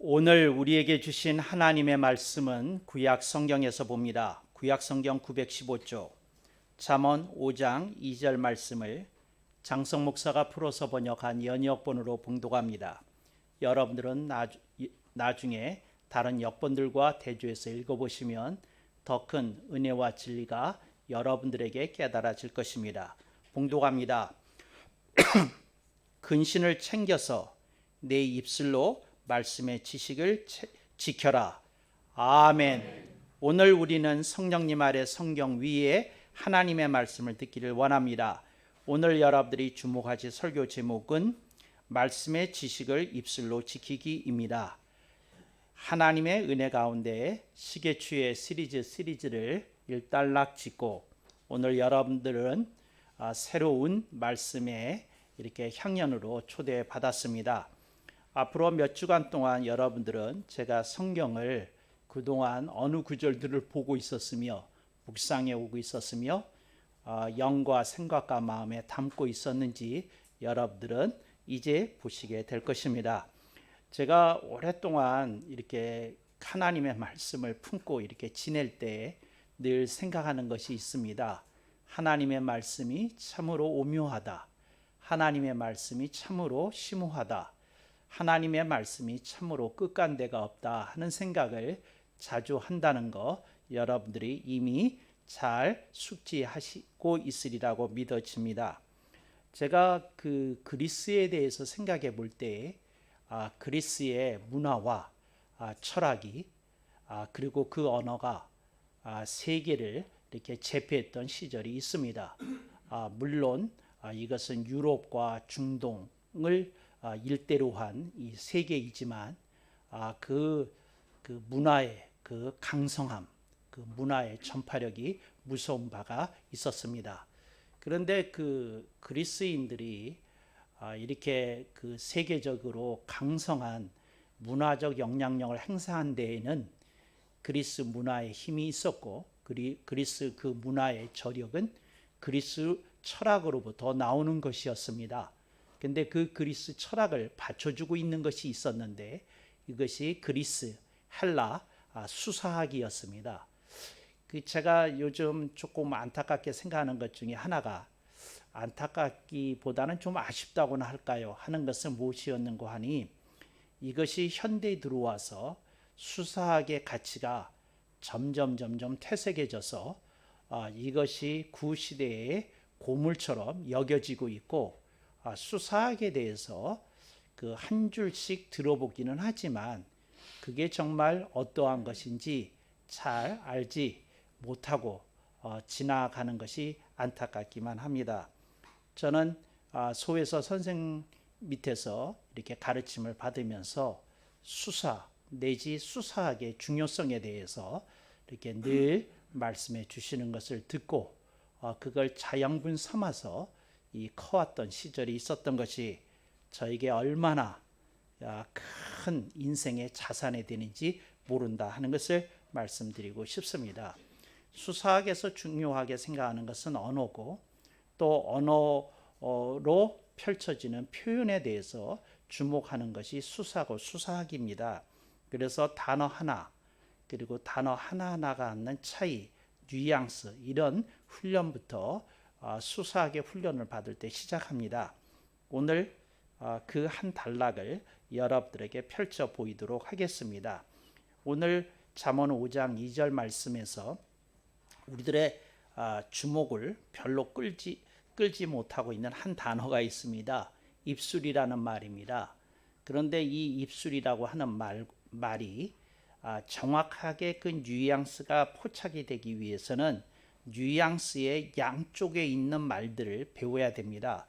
오늘 우리에게 주신 하나님의 말씀은 구약 성경에서 봅니다. 구약 성경 915쪽 잠언 5장 2절 말씀을 장성 목사가 풀어서 번역한 연역본으로 봉독합니다. 여러분들은 나중에 다른 역본들과 대조해서 읽어보시면 더 큰 은혜와 진리가 여러분들에게 깨달아질 것입니다. 봉독합니다. 근신을 챙겨서 내 입술로 말씀의 지식을 지켜라. 아멘. 오늘 우리는 성령님 아래 성경 위에 하나님의 말씀을 듣기를 원합니다. 오늘 여러분들이 주목하실 설교 제목은 말씀의 지식을 입술로 지키기입니다. 하나님의 은혜 가운데 시계추의 시리즈를 일단락 짓고 오늘 여러분들은 새로운 말씀의 이렇게 향연으로 초대받았습니다. 앞으로 몇 주간 동안 여러분들은 제가 성경을 그동안 어느 구절들을 보고 있었으며 묵상해 오고 있었으며 영과 생각과 마음에 담고 있었는지 여러분들은 이제 보시게 될 것입니다. 제가 오랫동안 이렇게 하나님의 말씀을 품고 이렇게 지낼 때 늘 생각하는 것이 있습니다. 하나님의 말씀이 참으로 오묘하다. 하나님의 말씀이 참으로 심오하다. 하나님의 말씀이 참으로 끝간데가 없다 하는 생각을 자주 한다는 거 여러분들이 이미 잘 숙지하시고 있으리라고 믿어집니다. 제가 그 그리스에 대해서 생각해 볼 때 그리스의 문화와 철학이 그리고 그 언어가 세계를 이렇게 제패했던 시절이 있습니다. 물론 이것은 유럽과 중동을 일대로 한 이 세계이지만 그 문화의 그 강성함, 그 문화의 전파력이 무서운 바가 있었습니다. 그런데 그 그리스인들이 이렇게 그 세계적으로 강성한 문화적 영향력을 행사한 데에는 그리스 문화의 힘이 있었고 그리스 그 문화의 저력은 그리스 철학으로부터 나오는 것이었습니다. 근데 그 그리스 철학을 받쳐주고 있는 것이 있었는데 이것이 그리스 헬라 수사학이었습니다. 제가 요즘 조금 안타깝게 생각하는 것 중에 하나가 안타깝기보다는 좀 아쉽다고나 할까요? 하는 것은 무엇이었는고 하니 이것이 현대에 들어와서 수사학의 가치가 점점 퇴색해져서 이것이 구시대의 고물처럼 여겨지고 있고 수사학에 대해서 그 한 줄씩 들어보기는 하지만 그게 정말 어떠한 것인지 잘 알지 못하고 지나가는 것이 안타깝기만 합니다. 저는 소에서 선생 밑에서 이렇게 가르침을 받으면서 수사 내지 수사학의 중요성에 대해서 이렇게 늘 말씀해 주시는 것을 듣고 그걸 자양분 삼아서 이 커왔던 시절이 있었던 것이 저에게 얼마나 큰 인생의 자산이 되는지 모른다 하는 것을 말씀드리고 싶습니다. 수사학에서 중요하게 생각하는 것은 언어고 또 언어로 펼쳐지는 표현에 대해서 주목하는 것이 수사고 수사학입니다. 그래서 단어 하나 그리고 단어 하나하나가 갖는 차이, 뉘앙스 이런 훈련부터 수사학의 훈련을 받을 때 시작합니다. 오늘 그 한 단락을 여러분들에게 펼쳐 보이도록 하겠습니다. 오늘 잠언 5장 2절 말씀에서 우리들의 주목을 별로 끌지 못하고 있는 한 단어가 있습니다. 입술이라는 말입니다. 그런데 이 입술이라고 하는 말이 정확하게 그 뉘앙스가 포착이 되기 위해서는 뉘앙스의 양쪽에 있는 말들을 배워야 됩니다.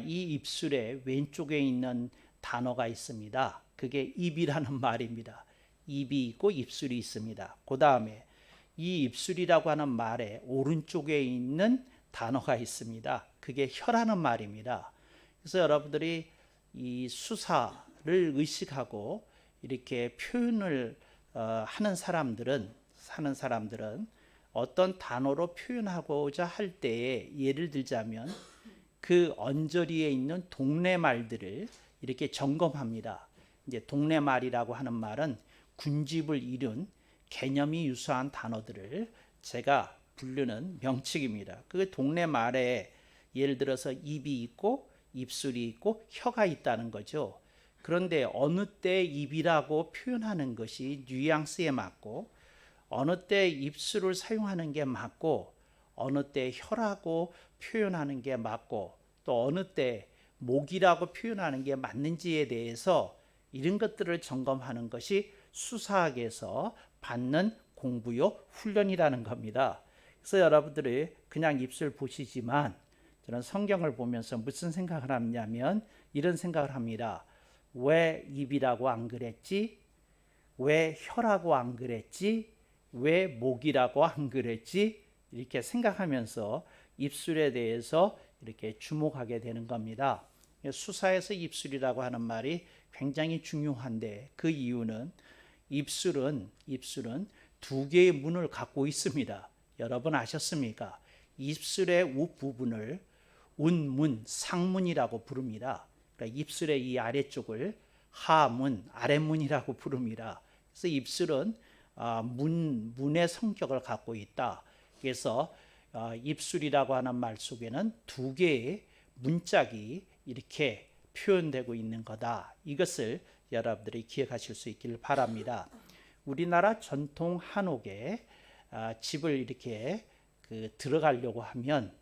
이 입술의 왼쪽에 있는 단어가 있습니다. 그게 입이라는 말입니다. 입이 있고 입술이 있습니다. 그 다음에 이 입술이라고 하는 말의 오른쪽에 있는 단어가 있습니다. 그게 혀라는 말입니다. 그래서 여러분들이 이 수사를 의식하고 이렇게 표현을 하는 사람들은 어떤 단어로 표현하고자 할 때에 예를 들자면 그 언저리에 있는 동네 말들을 이렇게 점검합니다. 이제 동네 말이라고 하는 말은 군집을 이룬 개념이 유사한 단어들을 제가 부르는 명칭입니다. 그 동네 말에 예를 들어서 입이 있고 입술이 있고 혀가 있다는 거죠. 그런데 어느 때 입이라고 표현하는 것이 뉘앙스에 맞고 어느 때 입술을 사용하는 게 맞고 어느 때 혀라고 표현하는 게 맞고 또 어느 때 목이라고 표현하는 게 맞는지에 대해서 이런 것들을 점검하는 것이 수사학에서 받는 공부요 훈련이라는 겁니다. 그래서 여러분들이 그냥 입술 보시지만 저는 성경을 보면서 무슨 생각을 하냐면 이런 생각을 합니다. 왜 입이라고 안 그랬지? 왜 혀라고 안 그랬지? 왜 목이라고 안 그랬지? 이렇게 생각하면서 입술에 대해서 이렇게 주목하게 되는 겁니다. 수사에서 입술이라고 하는 말이 굉장히 중요한데 그 이유는 입술은 두 개의 문을 갖고 있습니다. 여러분 아셨습니까? 입술의 윗부분을 운문, 상문이라고 부릅니다. 그러니까 입술의 이 아래쪽을 하문, 아랫문이라고 부릅니다. 그래서 입술은 문의 성격을 갖고 있다. 그래서 입술이라고 하는 말 속에는 두 개의 문짝이 이렇게 표현되고 있는 거다. 이것을 여러분들이 기억하실 수 있기를 바랍니다. 우리나라 전통 한옥에 집을 이렇게 들어가려고 하면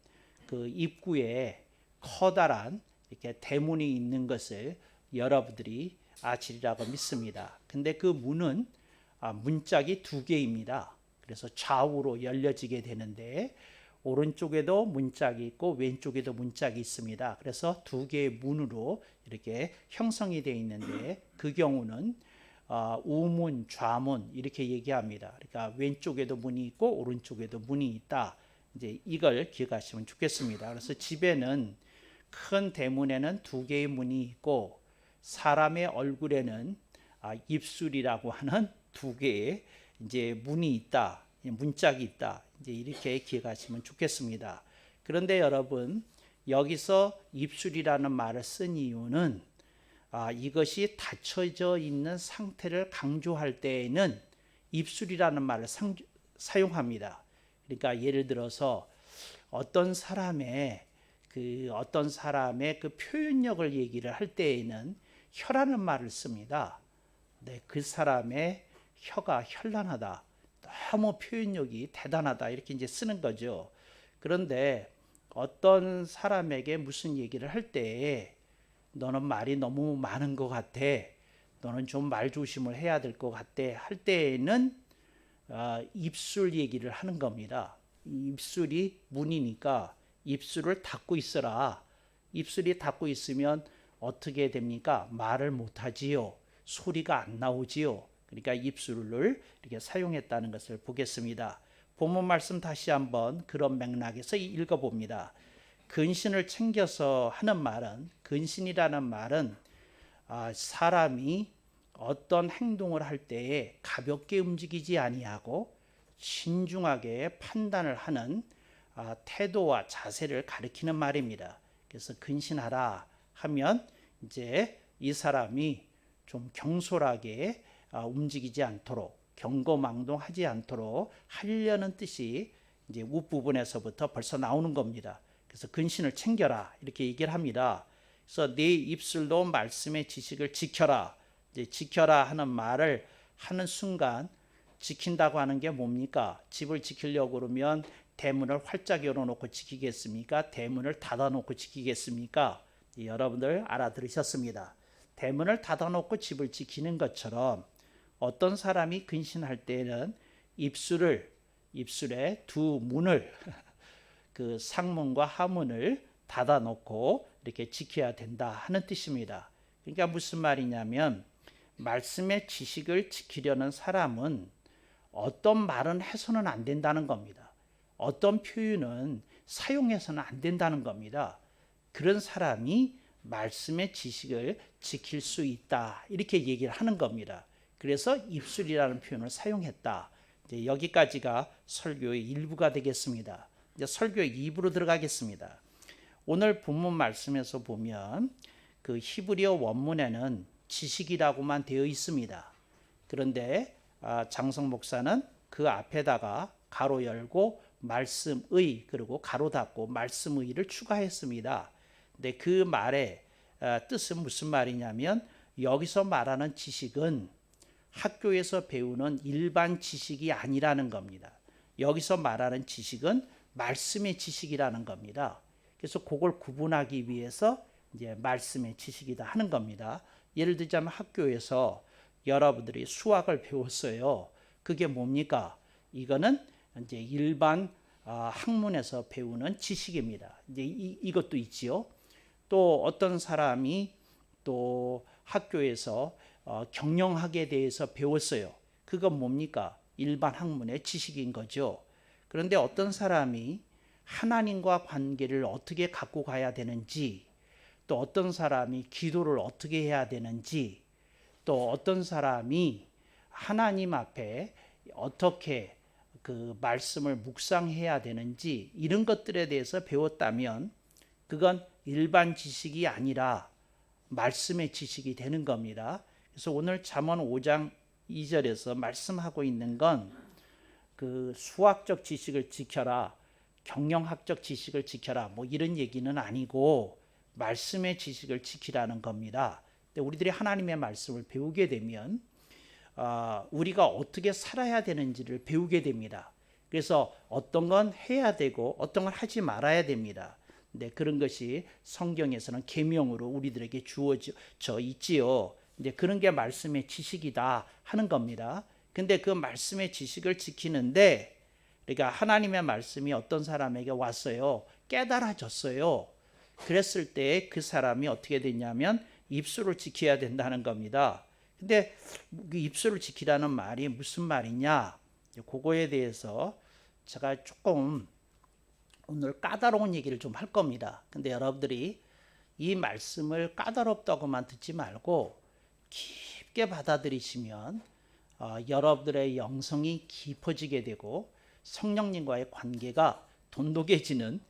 그 입구에 커다란 이렇게 대문이 있는 것을 여러분들이 아시리라고 믿습니다. 근데 그 문은 문짝이 두 개입니다. 그래서 좌우로 열려지게 되는데 오른쪽에도 문짝이 있고 왼쪽에도 문짝이 있습니다. 그래서 두 개의 문으로 이렇게 형성이 되어 있는데 그 경우는 우문, 좌문 이렇게 얘기합니다. 그러니까 왼쪽에도 문이 있고 오른쪽에도 문이 있다. 이제 이걸 기억하시면 좋겠습니다. 그래서 집에는 큰 대문에는 두 개의 문이 있고 사람의 얼굴에는 입술이라고 하는 두 개의 이제 문이 있다. 문짝이 있다. 이제 이렇게 기억하시면 좋겠습니다. 그런데 여러분 여기서 입술이라는 말을 쓴 이유는 이것이 닫혀져 있는 상태를 강조할 때에는 입술이라는 말을 사용합니다. 그러니까 예를 들어서 어떤 사람의 그 표현력을 얘기를 할 때에는 혀라는 말을 씁니다. 네, 그 사람의 혀가 현란하다. 너무 표현력이 대단하다. 이렇게 이제 쓰는 거죠. 그런데 어떤 사람에게 무슨 얘기를 할 때 너는 말이 너무 많은 것 같아. 너는 좀 말 조심을 해야 될 것 같아. 할 때에는 입술 얘기를 하는 겁니다. 입술이 문이니까 입술을 닫고 있어라. 입술이 닫고 있으면 어떻게 됩니까? 말을 못하지요. 소리가 안 나오지요. 그러니까 입술을 이렇게 사용했다는 것을 보겠습니다. 본문 말씀 다시 한번 그런 맥락에서 읽어봅니다. 근신을 챙겨서 하는 말은 근신이라는 말은 사람이 어떤 행동을 할 때에 가볍게 움직이지 아니하고 신중하게 판단을 하는 태도와 자세를 가리키는 말입니다. 그래서 근신하라 하면 이제 이 사람이 좀 경솔하게 움직이지 않도록 경거망동하지 않도록 하려는 뜻이 이제 윗부분에서부터 벌써 나오는 겁니다. 그래서 근신을 챙겨라 이렇게 얘기를 합니다. 그래서 네 입술도 말씀의 지식을 지켜라. 이제 지켜라 하는 말을 하는 순간 지킨다고 하는 게 뭡니까? 집을 지키려고 그러면 대문을 활짝 열어놓고 지키겠습니까? 대문을 닫아놓고 지키겠습니까? 여러분들 알아들으셨습니다. 대문을 닫아놓고 집을 지키는 것처럼 어떤 사람이 근신할 때는 입술에 두 문을 그 상문과 하문을 닫아놓고 이렇게 지켜야 된다 하는 뜻입니다. 그러니까 무슨 말이냐면 말씀의 지식을 지키려는 사람은 어떤 말은 해서는 안 된다는 겁니다. 어떤 표현은 사용해서는 안 된다는 겁니다. 그런 사람이 말씀의 지식을 지킬 수 있다 이렇게 얘기를 하는 겁니다. 그래서 입술이라는 표현을 사용했다. 이제 여기까지가 설교의 일부가 되겠습니다. 이제 설교의 2부로 들어가겠습니다. 오늘 본문 말씀에서 보면 그 히브리어 원문에는 지식이라고만 되어 있습니다. 그런데 장성 목사는 그 앞에다가 가로 열고 말씀의 그리고 가로 닫고 말씀의를 추가했습니다. 근데 그 말의 뜻은 무슨 말이냐면 여기서 말하는 지식은 학교에서 배우는 일반 지식이 아니라는 겁니다. 여기서 말하는 지식은 말씀의 지식이라는 겁니다. 그래서 그걸 구분하기 위해서 이제 말씀의 지식이다 하는 겁니다. 예를 들자면 학교에서 여러분들이 수학을 배웠어요. 그게 뭡니까? 이거는 이제 일반 학문에서 배우는 지식입니다. 이제 이것도 있지요. 또 어떤 사람이 또 학교에서 경영학에 대해서 배웠어요. 그건 뭡니까? 일반 학문의 지식인 거죠. 그런데 어떤 사람이 하나님과 관계를 어떻게 갖고 가야 되는지, 또 어떤 사람이 기도를 어떻게 해야 되는지, 또 어떤 사람이 하나님 앞에 어떻게 그 말씀을 묵상해야 되는지 이런 것들에 대해서 배웠다면 그건 일반 지식이 아니라 말씀의 지식이 되는 겁니다. 그래서 오늘 잠언 5장 2절에서 말씀하고 있는 건 그 수학적 지식을 지켜라, 경영학적 지식을 지켜라 뭐 이런 얘기는 아니고 말씀의 지식을 지키라는 겁니다. 근데 우리들이 하나님의 말씀을 배우게 되면 우리가 어떻게 살아야 되는지를 배우게 됩니다. 그래서 어떤 건 해야 되고 어떤 건 하지 말아야 됩니다. 근데 그런 것이 성경에서는 계명으로 우리들에게 주어져 있지요. 이제 그런 게 말씀의 지식이다 하는 겁니다. 근데 그 말씀의 지식을 지키는데 그러니까 하나님의 말씀이 어떤 사람에게 왔어요. 깨달아졌어요. 그랬을 때 그 사람이 어떻게 됐냐면 입술을 지켜야 된다는 겁니다. 근데 입술을 지키라는 말이 무슨 말이냐? 그거에 대해서 제가 조금 오늘 까다로운 얘기를 좀 할 겁니다. 근데 여러분들이 이 말씀을 까다롭다고만 듣지 말고 깊게 받아들이시면 여러분들의 영성이 깊어지게 되고 성령님과의 관계가 돈독해지는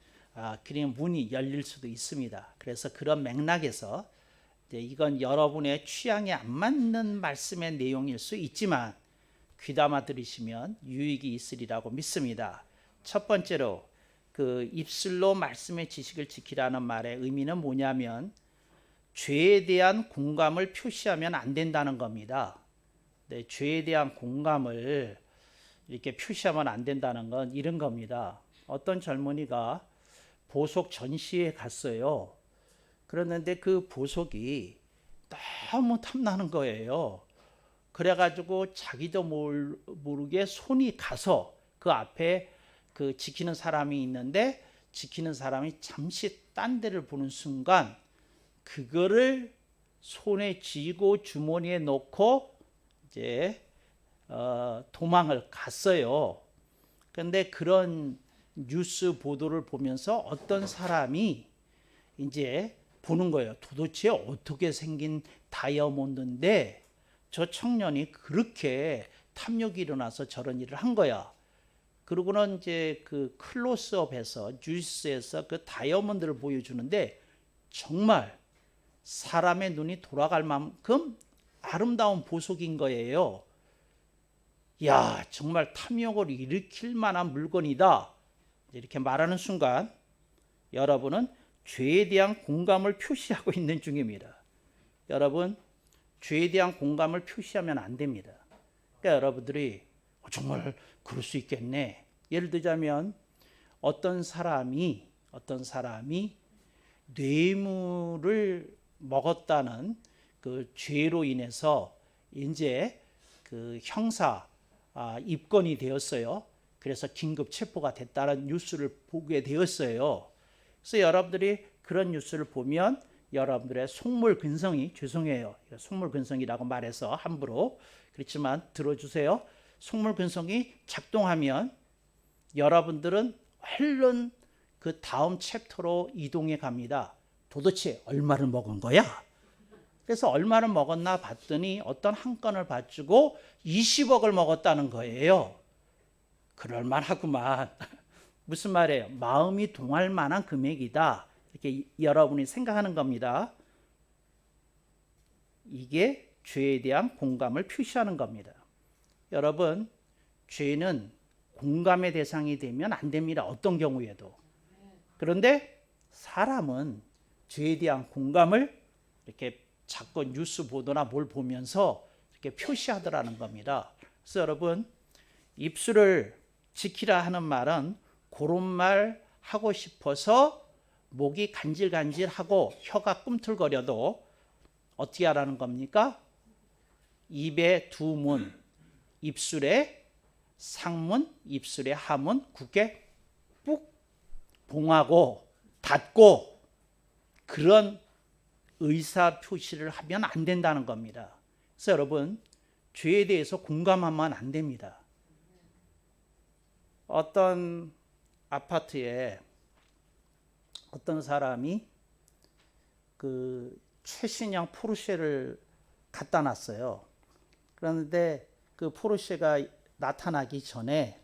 그런 문이 열릴 수도 있습니다. 그래서 그런 맥락에서 이건 여러분의 취향에 안 맞는 말씀의 내용일 수 있지만 귀담아 들으시면 유익이 있으리라고 믿습니다. 첫 번째로 그 입술로 말씀의 지식을 지키라는 말의 의미는 뭐냐면 죄에 대한 공감을 표시하면 안 된다는 겁니다. 네, 죄에 대한 공감을 이렇게 표시하면 안 된다는 건 이런 겁니다. 어떤 젊은이가 보석 전시회에 갔어요. 그랬는데 그 보석이 너무 탐나는 거예요. 그래가지고 자기도 모르게 손이 가서 그 앞에 그 지키는 사람이 있는데 지키는 사람이 잠시 딴 데를 보는 순간 그거를 손에 쥐고 주머니에 넣고 이제 도망을 갔어요. 그런데 그런 뉴스 보도를 보면서 어떤 사람이 이제 보는 거예요. 도대체 어떻게 생긴 다이아몬드인데 저 청년이 그렇게 탐욕이 일어나서 저런 일을 한 거야. 그러고는 이제 그 클로스업에서 뉴스에서 그 다이아몬드를 보여주는데 정말 사람의 눈이 돌아갈 만큼 아름다운 보석인 거예요. 야, 정말 탐욕을 일으킬 만한 물건이다. 이렇게 말하는 순간 여러분은 죄에 대한 공감을 표시하고 있는 중입니다. 여러분, 죄에 대한 공감을 표시하면 안 됩니다. 그러니까 여러분들이 정말 그럴 수 있겠네. 예를 들자면 어떤 사람이 뇌물을 먹었다는 그 죄로 인해서 이제 그 형사 입건이 되었어요. 그래서 긴급 체포가 됐다는 뉴스를 보게 되었어요. 그래서 여러분들이 그런 뉴스를 보면 여러분들의 속물근성이, 죄송해요, 속물근성이라고 말해서 함부로 그렇지만 들어주세요. 속물근성이 작동하면 여러분들은 얼른 그 다음 챕터로 이동해 갑니다. 도대체 얼마를 먹은 거야? 그래서 얼마를 먹었나 봤더니 어떤 한 건을 봐주고 20억을 먹었다는 거예요. 그럴만하구만. 무슨 말이에요? 마음이 동할 만한 금액이다. 이렇게 여러분이 생각하는 겁니다. 이게 죄에 대한 공감을 표시하는 겁니다. 여러분, 죄는 공감의 대상이 되면 안 됩니다. 어떤 경우에도. 그런데 사람은 죄에 대한 공감을 이렇게 자꾸 뉴스 보도나 뭘 보면서 이렇게 표시하더라는 겁니다. 그래서 여러분, 입술을 지키라 하는 말은 그런 말 하고 싶어서 목이 간질간질하고 혀가 꿈틀거려도 어떻게 하라는 겁니까? 입에 두 문, 입술에 상문, 입술에 하문 굳게 꾹 봉하고 닫고 그런 의사 표시를 하면 안 된다는 겁니다. 그래서 여러분, 죄에 대해서 공감하면 안 됩니다. 어떤 아파트에 어떤 사람이 그 최신형 포르쉐를 갖다 놨어요. 그런데 그 포르쉐가 나타나기 전에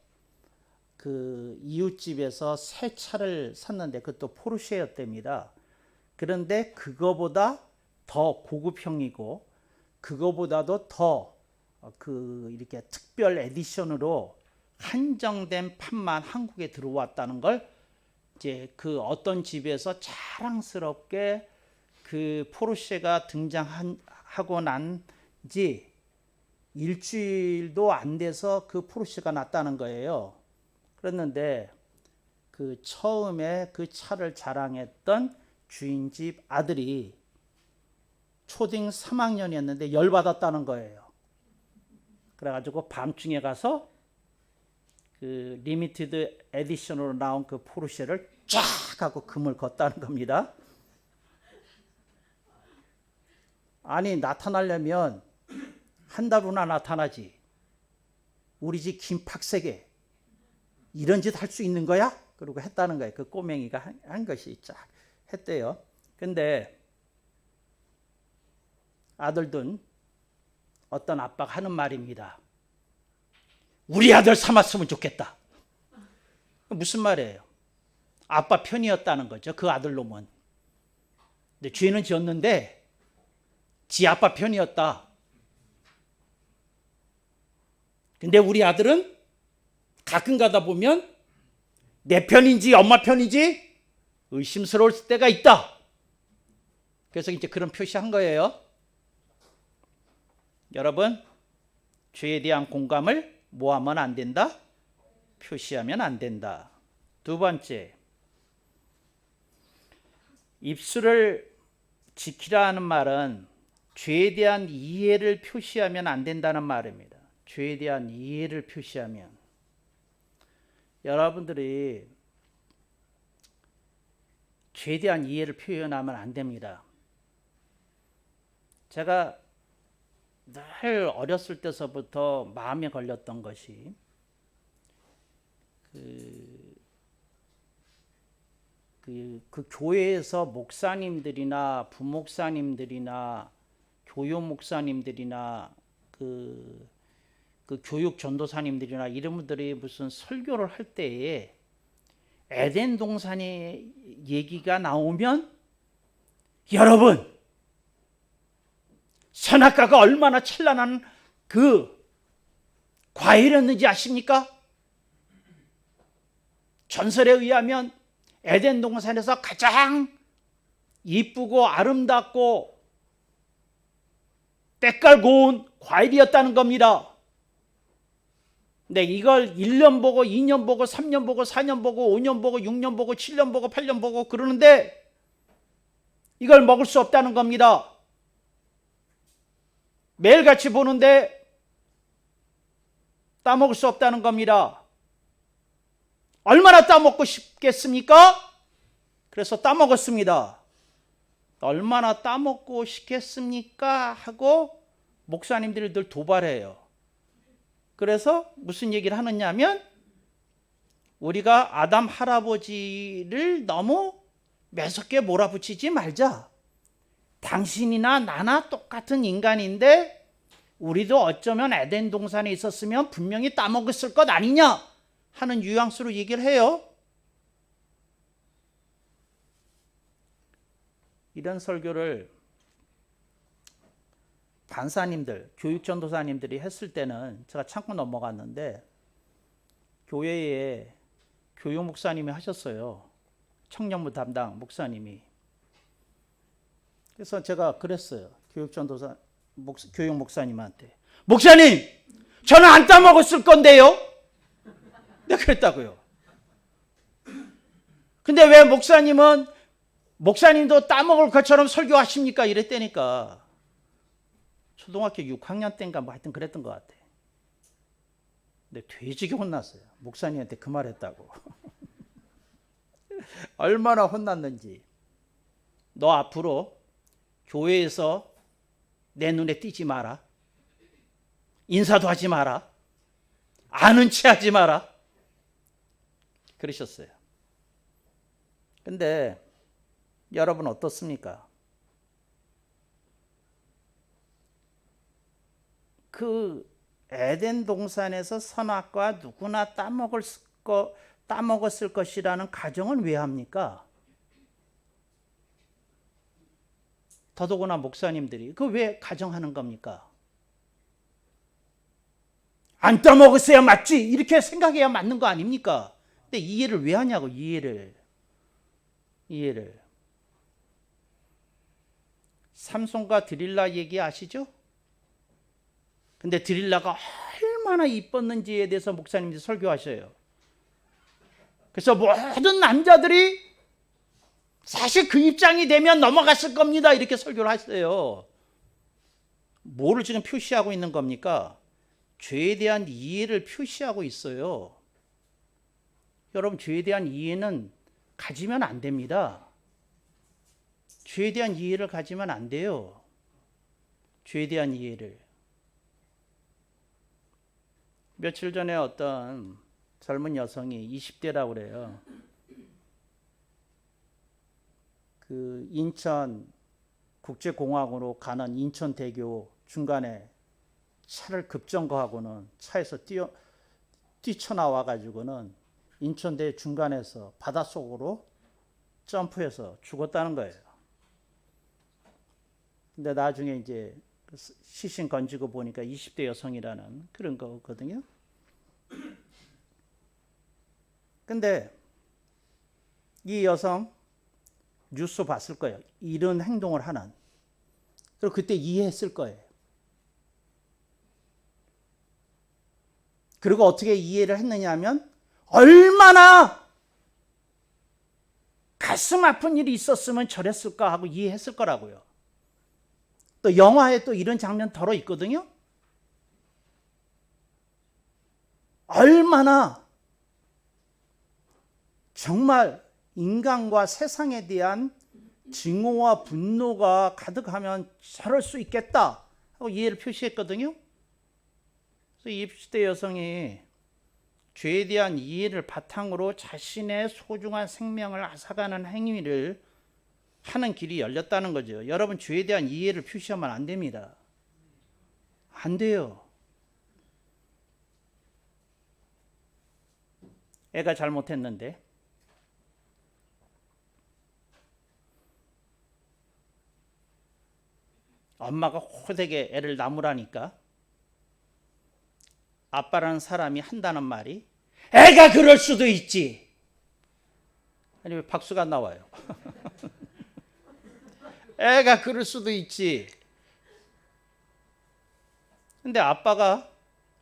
그 이웃집에서 새 차를 샀는데 그것도 포르쉐였답니다. 그런데 그거보다 더 고급형이고 그거보다도 더 이렇게 특별 에디션으로 한정된 판만 한국에 들어왔다는 걸 이제 그 어떤 집에서 자랑스럽게 그 포르쉐가 등장하고 난 지 일주일도 안 돼서 그 포르쉐가 났다는 거예요. 그랬는데 그 처음에 그 차를 자랑했던 주인집 아들이 초딩 3학년이었는데 열받았다는 거예요. 그래가지고 밤중에 가서 그 리미티드 에디션으로 나온 그 포르쉐를 쫙 하고 금을 걷다는 겁니다. 아니, 나타나려면 한 달 후나 나타나지. 우리 집 김팍세게 이런 짓 할 수 있는 거야? 그러고 했다는 거예요. 그 꼬맹이가 한 것이 쫙 했대요. 근데 아들들 어떤 아빠가 하는 말입니다. 우리 아들 삼았으면 좋겠다. 무슨 말이에요? 아빠 편이었다는 거죠. 그 아들놈은. 근데 죄는 지었는데 지 아빠 편이었다. 근데 우리 아들은 가끔 가다 보면 내 편인지 엄마 편인지 의심스러울 때가 있다. 그래서 이제 그런 표시한 거예요. 여러분, 죄에 대한 공감을 뭐 하면 안 된다? 표시하면 안 된다. 두 번째, 입술을 지키라 하는 말은 죄에 대한 이해를 표시하면 안 된다는 말입니다. 죄에 대한 이해를 표시하면 여러분들이 죄에 대한 이해를 표현하면 안 됩니다. 제가 늘 어렸을 때서부터 마음에 걸렸던 것이 그 교회에서 목사님들이나 부목사님들이나 교육 목사님들이나 그 교육 전도사님들이나 이런 분들이 무슨 설교를 할 때에 에덴 동산의 얘기가 나오면 여러분, 선악과가 얼마나 찬란한 그 과일이었는지 아십니까? 전설에 의하면 에덴 동산에서 가장 이쁘고 아름답고 때깔 고운 과일이었다는 겁니다. 근데 이걸 1년 보고 2년 보고 3년 보고 4년 보고 5년 보고 6년 보고 7년 보고 8년 보고 그러는데 이걸 먹을 수 없다는 겁니다. 매일같이 보는데 따먹을 수 없다는 겁니다. 얼마나 따먹고 싶겠습니까? 그래서 따먹었습니다. 얼마나 따먹고 싶겠습니까? 하고 목사님들이 늘 도발해요. 그래서 무슨 얘기를 하느냐 하면 우리가 아담 할아버지를 너무 매섭게 몰아붙이지 말자. 당신이나 나나 똑같은 인간인데 우리도 어쩌면 에덴 동산에 있었으면 분명히 따먹었을 것 아니냐 하는 뉘앙스로 얘기를 해요. 이런 설교를 간사님들, 교육전도사님들이 했을 때는 제가 참고 넘어갔는데 교회에 교육 목사님이 하셨어요. 청년부 담당 목사님이. 그래서 제가 그랬어요. 교육 목사님한테. 목사님, 저는 안 따먹었을 건데요. 내가 그랬다고요. 근데 왜 목사님도 따먹을 것처럼 설교하십니까? 이랬다니까. 초등학교 6학년 때인가 뭐 하여튼 그랬던 것 같아. 근데 돼지게 혼났어요. 목사님한테 그 말 했다고. 얼마나 혼났는지. 너 앞으로 교회에서 내 눈에 띄지 마라. 인사도 하지 마라. 아는 체 하지 마라. 그러셨어요. 근데 여러분 어떻습니까? 그 에덴 동산에서 선악과 누구나 따먹었을 것이라는 가정은 왜 합니까? 더더구나 목사님들이 그 왜 가정하는 겁니까? 안 따먹었어야 맞지 이렇게 생각해야 맞는 거 아닙니까? 근데 이해를 왜 하냐고. 이해를 삼손과 드릴라 얘기 아시죠? 근데 드릴라가 얼마나 이뻤는지에 대해서 목사님들이 설교하셔요. 그래서 모든 남자들이 사실 그 입장이 되면 넘어갔을 겁니다. 이렇게 설교를 하세요. 뭐를 지금 표시하고 있는 겁니까? 죄에 대한 이해를 표시하고 있어요. 여러분, 죄에 대한 이해는 가지면 안 됩니다. 죄에 대한 이해를 가지면 안 돼요. 죄에 대한 이해를. 며칠 전에 어떤 젊은 여성이 20대라고 그래요. 그 인천 국제공항으로 가는 인천대교 중간에 차를 급정거하고는 차에서 뛰쳐나와 가지고는 인천대 중간에서 바닷속으로 점프해서 죽었다는 거예요. 근데 나중에 이제 시신 건지고 보니까 20대 여성이라는 그런 거거든요. 근데 이 여성 뉴스 봤을 거예요. 이런 행동을 하는. 그리고 그때 이해했을 거예요. 그리고 어떻게 이해를 했느냐 하면 얼마나 가슴 아픈 일이 있었으면 저랬을까 하고 이해했을 거라고요. 또 영화에 또 이런 장면 덜어 있거든요. 얼마나 정말 인간과 세상에 대한 증오와 분노가 가득하면 저럴 수 있겠다 하고 이해를 표시했거든요. 그래서 20대 여성이 죄에 대한 이해를 바탕으로 자신의 소중한 생명을 앗아가는 행위를 하는 길이 열렸다는 거죠. 여러분, 죄에 대한 이해를 표시하면 안 됩니다. 안 돼요. 애가 잘못했는데 엄마가 호되게 애를 나무라니까 아빠라는 사람이 한다는 말이 애가 그럴 수도 있지. 아니 왜 박수가 나와요? 애가 그럴 수도 있지. 근데 아빠가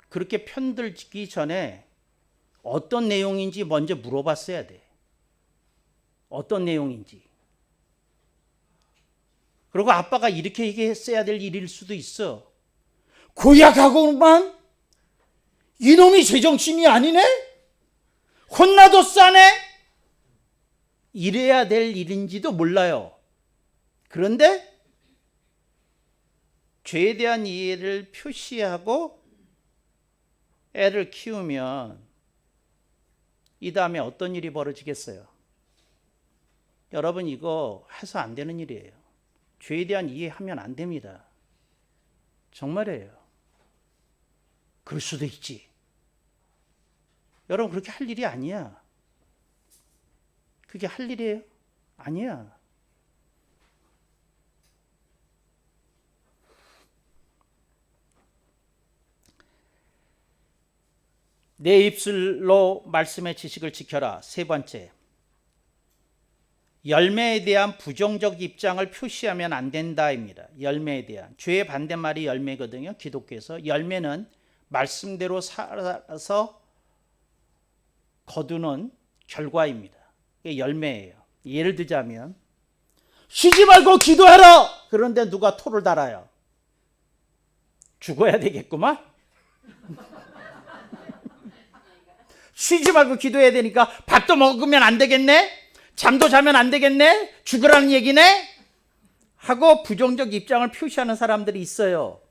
그렇게 편들기 전에 어떤 내용인지 먼저 물어봤어야 돼. 어떤 내용인지. 그리고 아빠가 이렇게 얘기했어야 될 일일 수도 있어. 고약하고만 이놈이 제정신이 아니네? 혼나도 싸네? 이래야 될 일인지도 몰라요. 그런데 죄에 대한 이해를 표시하고 애를 키우면 이 다음에 어떤 일이 벌어지겠어요? 여러분, 이거 해서 안 되는 일이에요. 죄에 대한 이해하면 안 됩니다. 정말이에요. 그럴 수도 있지. 여러분, 그렇게 할 일이 아니야. 그게 할 일이에요? 아니야. 내 입술로 말씀의 지식을 지켜라. 세 번째, 열매에 대한 부정적 입장을 표시하면 안 된다입니다. 열매에 대한. 죄의 반대말이 열매거든요. 기독교에서. 열매는 말씀대로 살아서 거두는 결과입니다. 이게 열매예요. 예를 들자면 쉬지 말고 기도해라. 그런데 누가 토를 달아요. 죽어야 되겠구만. 쉬지 말고 기도해야 되니까 밥도 먹으면 안 되겠네? 잠도 자면 안 되겠네? 죽으라는 얘기네? 하고 부정적 입장을 표시하는 사람들이 있어요.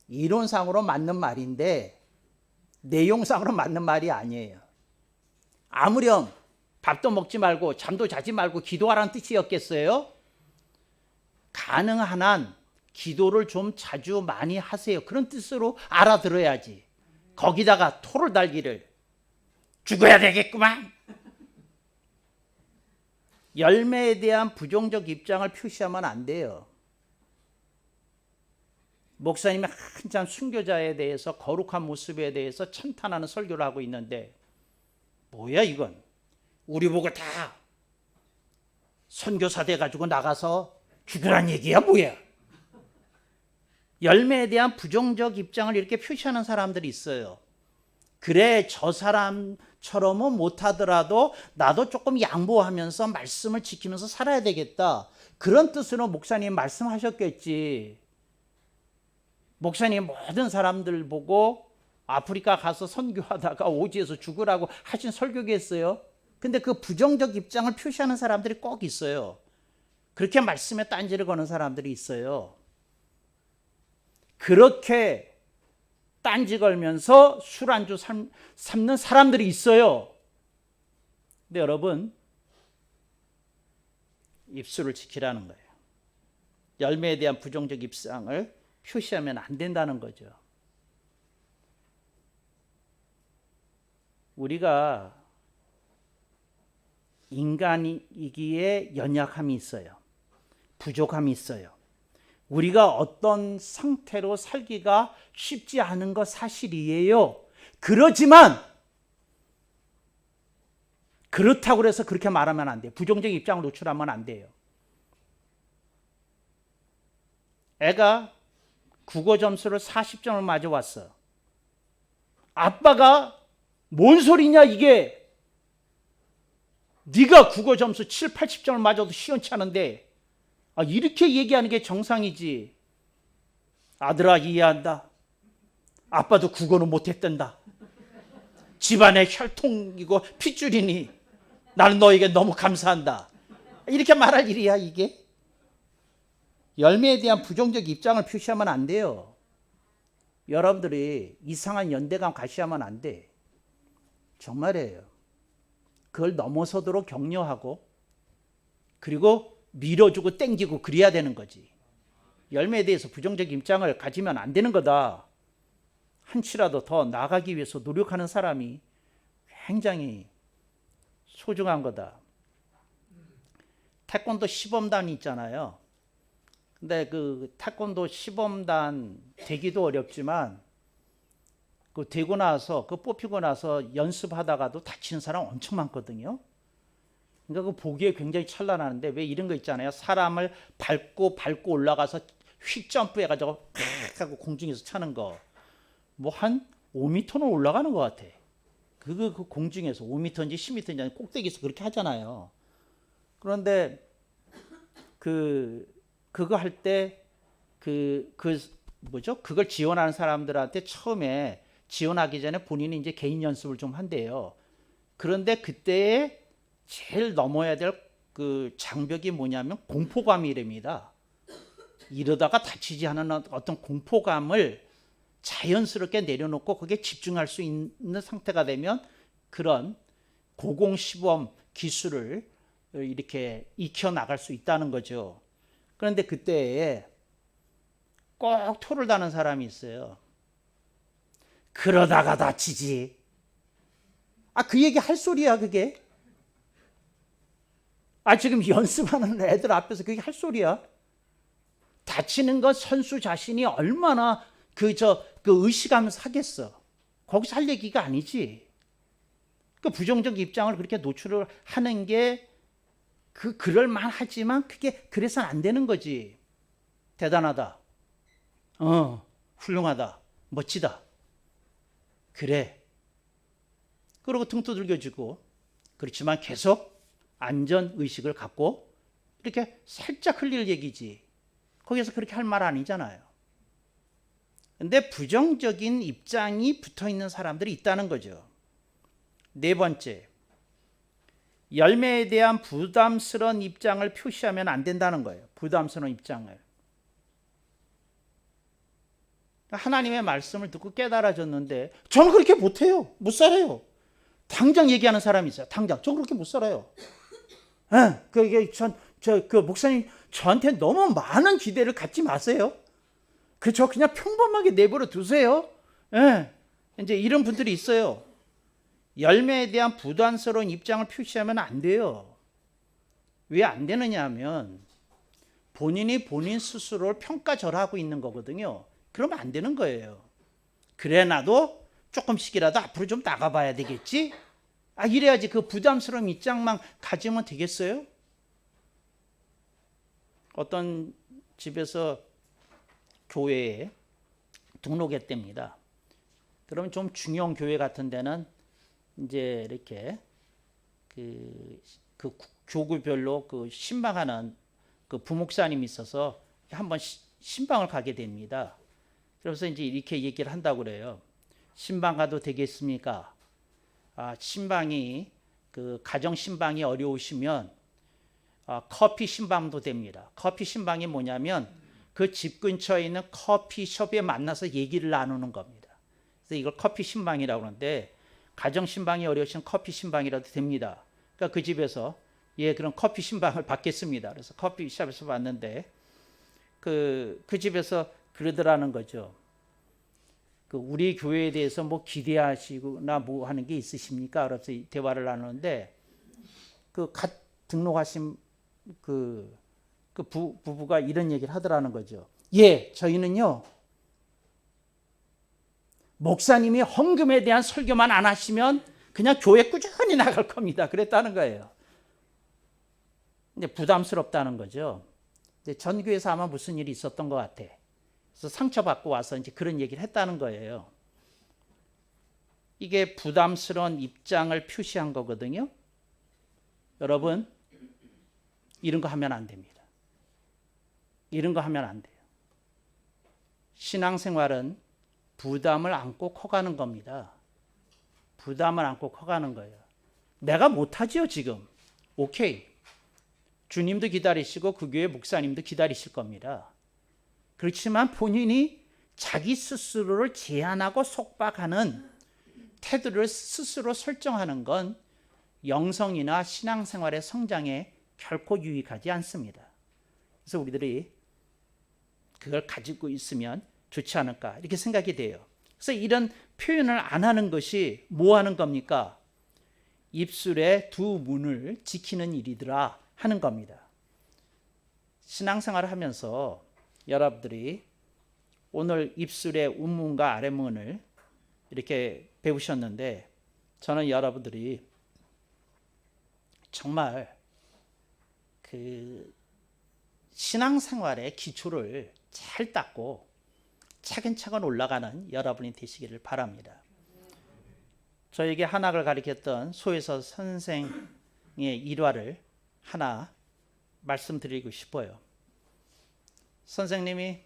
이론상으로 맞는 말인데 내용상으로 맞는 말이 아니에요. 아무렴 밥도 먹지 말고 잠도 자지 말고 기도하라는 뜻이었겠어요? 가능한 한 기도를 좀 자주 많이 하세요. 그런 뜻으로 알아들어야지. 거기다가 토를 달기를 죽어야 되겠구만. 열매에 대한 부정적 입장을 표시하면 안 돼요. 목사님이 한참 순교자에 대해서 거룩한 모습에 대해서 찬탄하는 설교를 하고 있는데 뭐야 이건. 우리 보고 다 선교사 돼가지고 나가서 죽으란 얘기야 뭐야. 열매에 대한 부정적 입장을 이렇게 표시하는 사람들이 있어요. 그래 저 사람처럼은 못하더라도 나도 조금 양보하면서 말씀을 지키면서 살아야 되겠다. 그런 뜻으로 목사님 말씀하셨겠지. 목사님 모든 사람들 보고 아프리카 가서 선교하다가 오지에서 죽으라고 하신 설교겠어요. 근데 그 부정적 입장을 표시하는 사람들이 꼭 있어요. 그렇게 말씀에 딴지를 거는 사람들이 있어요. 그렇게 딴지 걸면서 술 안주 삼는 사람들이 있어요. 근데 여러분, 입술을 지키라는 거예요. 열매에 대한 부정적 입장을 표시하면 안 된다는 거죠. 우리가 인간이기에 연약함이 있어요. 부족함이 있어요. 우리가 어떤 상태로 살기가 쉽지 않은 거 사실이에요. 그렇지만 그렇다고 해서 그렇게 말하면 안 돼요. 부정적 입장을 노출하면 안 돼요. 애가 국어 점수를 40점을 맞아왔어. 아빠가 뭔 소리냐 이게. 네가 국어 점수 7, 80점을 맞아도 시원치 않은데 이렇게 얘기하는 게 정상이지. 아들아 이해한다. 아빠도 국어는 못했단다. 집안의 혈통이고 핏줄이니 나는 너에게 너무 감사한다. 이렇게 말할 일이야 이게. 열매에 대한 부정적 입장을 표시하면 안 돼요. 여러분들이 이상한 연대감 가시하면 안 돼. 정말이에요. 그걸 넘어서도록 격려하고 그리고 밀어주고 땡기고 그래야 되는 거지. 열매에 대해서 부정적 입장을 가지면 안 되는 거다. 한치라도 더 나아가기 위해서 노력하는 사람이 굉장히 소중한 거다. 태권도 시범단이 있잖아요. 근데 그 태권도 시범단 되기도 어렵지만 그 되고 나서 그 뽑히고 나서 연습하다가도 다치는 사람 엄청 많거든요. 그러니까 그 보기에 굉장히 찬란하는데 왜 이런 거 있잖아요. 사람을 밟고 올라가서 휙 점프해가지고 팍 하고 공중에서 차는 거. 뭐 한 5m는 올라가는 것 같아. 그 공중에서 5m인지 10m인지 꼭대기에서 그렇게 하잖아요. 그런데 그거 할 때 그걸 지원하는 사람들한테 처음에 지원하기 전에 본인이 이제 개인 연습을 좀 한대요. 그런데 그때에 제일 넘어야 될 그 장벽이 뭐냐면 공포감이랍니다. 이러다가 다치지 않은 어떤 공포감을 자연스럽게 내려놓고 거기에 집중할 수 있는 상태가 되면 그런 고공시범 기술을 이렇게 익혀나갈 수 있다는 거죠. 그런데 그때에 꼭 토를 다는 사람이 있어요. 그러다가 다치지. 그 얘기 할 소리야 그게. 지금 연습하는 애들 앞에서 그게 할 소리야. 다치는 건 선수 자신이 얼마나 그 의식하면서 하겠어? 거기서 할 얘기가 아니지. 그 부정적 입장을 그렇게 노출을 하는 게 그럴 만하지만 그게 그래서는 안 되는 거지. 대단하다. 훌륭하다. 멋지다. 그래. 그러고 등 두들겨주고, 그렇지만 계속 안전 의식을 갖고 이렇게 살짝 흘릴 얘기지. 거기서 그렇게 할 말 아니잖아요. 근데 부정적인 입장이 붙어 있는 사람들이 있다는 거죠. 네 번째, 열매에 대한 부담스러운 입장을 표시하면 안 된다는 거예요. 부담스러운 입장을. 하나님의 말씀을 듣고 깨달아졌는데 저는 그렇게 못해요. 못 살아요. 당장 얘기하는 사람이 있어요. 당장. 저 그렇게 못 살아요. 그 목사님 저한테 너무 많은 기대를 갖지 마세요. 저 그냥 평범하게 내버려 두세요. 이제 이런 분들이 있어요. 열매에 대한 부담스러운 입장을 표시하면 안 돼요. 왜 안 되느냐 하면 본인이 본인 스스로를 평가절하고 있는 거거든요. 그러면 안 되는 거예요. 그래 나도 조금씩이라도 앞으로 좀 나가봐야 되겠지? 이래야지. 그 부담스러운 입장만 가지면 되겠어요? 어떤 집에서 교회에 등록했답니다. 그러면 좀 중요한 교회 같은 데는 이제 이렇게 그 교구별로 그 신방하는 그 부목사님이 있어서 한번 신방을 가게 됩니다. 그래서 이제 이렇게 얘기를 한다고 그래요. 신방 가도 되겠습니까? 신방이 그 가정 신방이 어려우시면 커피 신방도 됩니다. 커피 신방이 뭐냐면 그 집 근처에 있는 커피숍에 만나서 얘기를 나누는 겁니다. 그래서 이걸 커피 신방이라고 하는데 가정 신방이 어려우시면 커피 신방이라도 됩니다. 그러니까 그 집에서 그럼 커피 신방을 받겠습니다. 그래서 커피숍에서 봤는데 그 집에서 그러더라는 거죠. 우리 교회에 대해서 뭐 기대하시거나 뭐 하는 게 있으십니까? 그래서 대화를 나누는데 갓 등록하신 부부가 이런 얘기를 하더라는 거죠. 저희는요, 목사님이 헌금에 대한 설교만 안 하시면 그냥 교회 꾸준히 나갈 겁니다. 그랬다는 거예요. 근데 부담스럽다는 거죠. 근데 전 교회에서 아마 무슨 일이 있었던 것 같아. 그래서 상처받고 와서 이제 그런 얘기를 했다는 거예요. 이게 부담스러운 입장을 표시한 거거든요. 여러분, 이런 거 하면 안 됩니다. 이런 거 하면 안 돼요. 신앙생활은 부담을 안고 커가는 겁니다. 부담을 안고 커가는 거예요. 내가 못하지요, 지금. 오케이. 주님도 기다리시고 그 교회 목사님도 기다리실 겁니다. 그렇지만 본인이 자기 스스로를 제한하고 속박하는 태도를 스스로 설정하는 건 영성이나 신앙생활의 성장에 결코 유익하지 않습니다. 그래서 우리들이 그걸 가지고 있으면 좋지 않을까 이렇게 생각이 돼요. 그래서 이런 표현을 안 하는 것이 뭐 하는 겁니까? 입술의 두 문을 지키는 일이더라 하는 겁니다. 신앙생활을 하면서 여러분들이 오늘 입술의 윗문과 아랫문을 이렇게 배우셨는데 저는 여러분들이 정말 그 신앙생활의 기초를 잘 닦고 차근차근 올라가는 여러분이 되시기를 바랍니다. 저에게 한학을 가르쳤던 소혜서 선생의 일화를 하나 말씀드리고 싶어요. 선생님이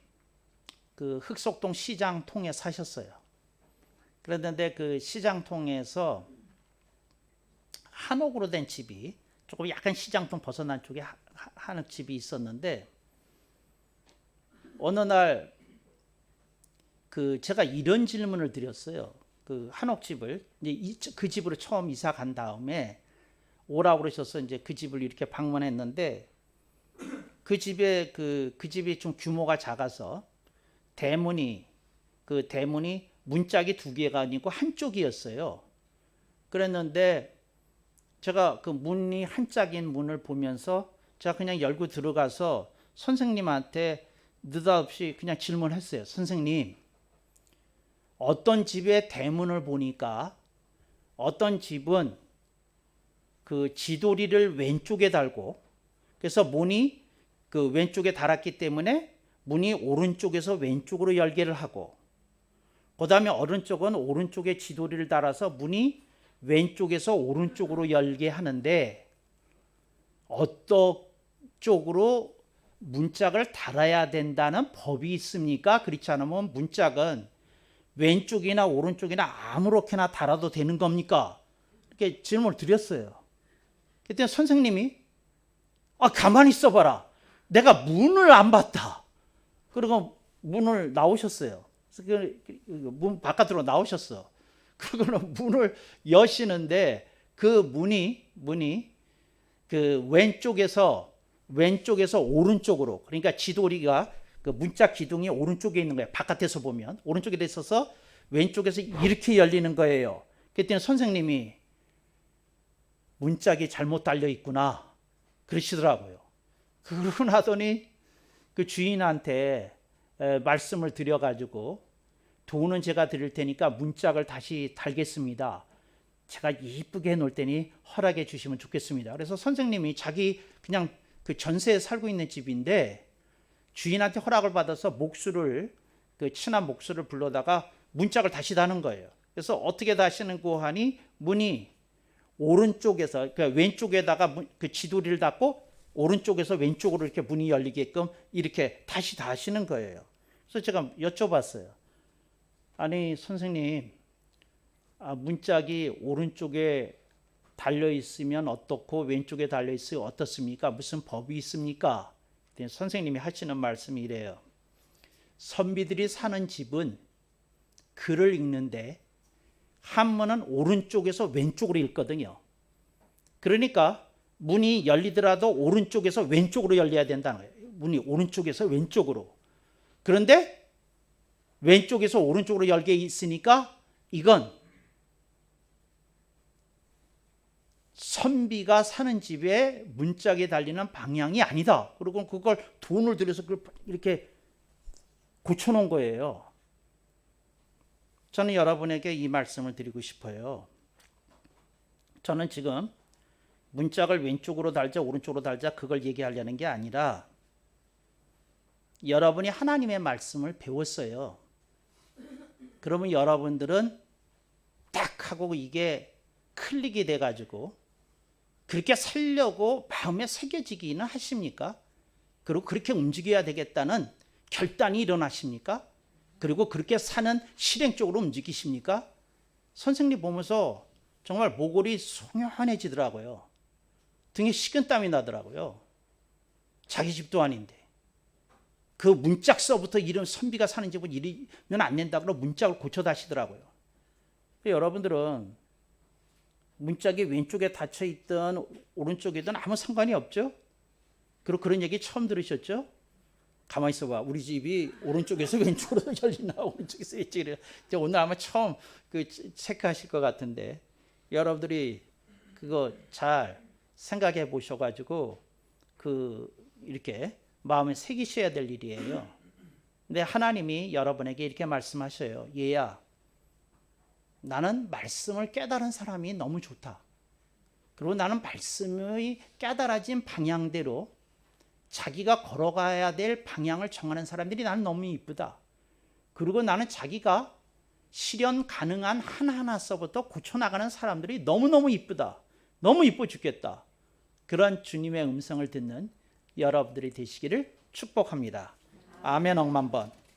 그 흑석동 시장통에 사셨어요. 그랬는데 그 시장통에서 한옥으로 된 집이 조금 약간 시장통 벗어난 쪽에 한옥 집이 있었는데 어느 날 그 제가 이런 질문을 드렸어요. 그 한옥집을 이제 그 집으로 처음 이사 간 다음에 오라고 그러셔서 이제 그 집을 이렇게 방문했는데 그 집이 좀 규모가 작아서 대문이 문짝이 두 개가 아니고 한쪽이었어요. 그랬는데 제가 그 문이 한 짝인 문을 보면서 제가 그냥 열고 들어가서 선생님한테 느닷없이 그냥 질문했어요. 선생님, 어떤 집의 대문을 보니까 어떤 집은 그 지도리를 왼쪽에 달고, 그래서 문이 그 왼쪽에 달았기 때문에 문이 오른쪽에서 왼쪽으로 열기를 하고, 그 다음에 어느 쪽은 오른쪽에 지도리를 달아서 문이 왼쪽에서 오른쪽으로 열게 하는데, 어떤 쪽으로 문짝을 달아야 된다는 법이 있습니까? 그렇지 않으면 문짝은 왼쪽이나 오른쪽이나 아무렇게나 달아도 되는 겁니까? 이렇게 질문을 드렸어요. 그때 선생님이 가만히 있어봐라, 내가 문을 안 봤다. 그리고 문을 나오셨어요. 문 바깥으로 나오셨어. 그러고는 문을 여시는데 그 문이 그 왼쪽에서 오른쪽으로, 그러니까 지도리가 그 문짝 기둥이 오른쪽에 있는 거예요. 바깥에서 보면 오른쪽에 돼 있어서 왼쪽에서 이렇게 열리는 거예요. 그때 선생님이 문짝이 잘못 달려 있구나 그러시더라고요. 그러고 나더니 그 주인한테 말씀을 드려가지고, 돈은 제가 드릴 테니까 문짝을 다시 달겠습니다. 제가 이쁘게 해놓을 테니 허락해 주시면 좋겠습니다. 그래서 선생님이 자기 그냥 그 전세에 살고 있는 집인데 주인한테 허락을 받아서 그 친한 목수를 불러다가 문짝을 다시 다는 거예요. 그래서 어떻게 다시는고 하니 문이 오른쪽에서, 그러니까 왼쪽에다가 그 지도리를 닫고 오른쪽에서 왼쪽으로 이렇게 문이 열리게끔 이렇게 다시 다시는 거예요. 그래서 제가 여쭤봤어요. 아니 선생님, 문짝이 오른쪽에 달려 있으면 어떻고 왼쪽에 달려 있으면 어떻습니까? 무슨 법이 있습니까? 선생님이 하시는 말씀이 이래요. 선비들이 사는 집은 글을 읽는데 한문은 오른쪽에서 왼쪽으로 읽거든요. 그러니까 문이 열리더라도 오른쪽에서 왼쪽으로 열려야 된다는 거예요. 문이 오른쪽에서 왼쪽으로. 그런데 왼쪽에서 오른쪽으로 열게 있으니까 이건 선비가 사는 집에 문짝에 달리는 방향이 아니다. 그리고 그걸 돈을 들여서 이렇게 고쳐놓은 거예요. 저는 여러분에게 이 말씀을 드리고 싶어요. 저는 지금 문짝을 왼쪽으로 달자 오른쪽으로 달자 그걸 얘기하려는 게 아니라, 여러분이 하나님의 말씀을 배웠어요. 그러면 여러분들은 딱 하고 이게 클릭이 돼가지고 그렇게 살려고 마음에 새겨지기는 하십니까? 그리고 그렇게 움직여야 되겠다는 결단이 일어나십니까? 그리고 그렇게 사는 실행 쪽으로 움직이십니까? 선생님 보면서 정말 모골이 송연해지더라고요. 등에 식은땀이 나더라고요. 자기 집도 아닌데. 그 문짝서부터 이런 선비가 사는 집은 이러면 안 된다고 문짝을 고쳐 다시더라고요. 여러분들은 문짝이 왼쪽에 닫혀 있든 오른쪽이든 아무 상관이 없죠? 그리고 그런 얘기 처음 들으셨죠? 가만히 있어봐. 우리 집이 오른쪽에서 왼쪽으로 열리나 오른쪽에서 왼쪽으로. 오늘 아마 처음 체크하실 것 같은데, 여러분들이 그거 잘 생각해 보셔가지고 이렇게 마음에 새기셔야 될 일이에요. 근데 하나님이 여러분에게 이렇게 말씀하셔요. 얘야, 나는 말씀을 깨달은 사람이 너무 좋다. 그리고 나는 말씀의 깨달아진 방향대로 자기가 걸어가야 될 방향을 정하는 사람들이 나는 너무 이쁘다. 그리고 나는 자기가 실현 가능한 하나하나서부터 고쳐나가는 사람들이 너무너무 이쁘다. 너무 이뻐 죽겠다. 그런 주님의 음성을 듣는 여러분들이 되시기를 축복합니다. 아멘 억만 번.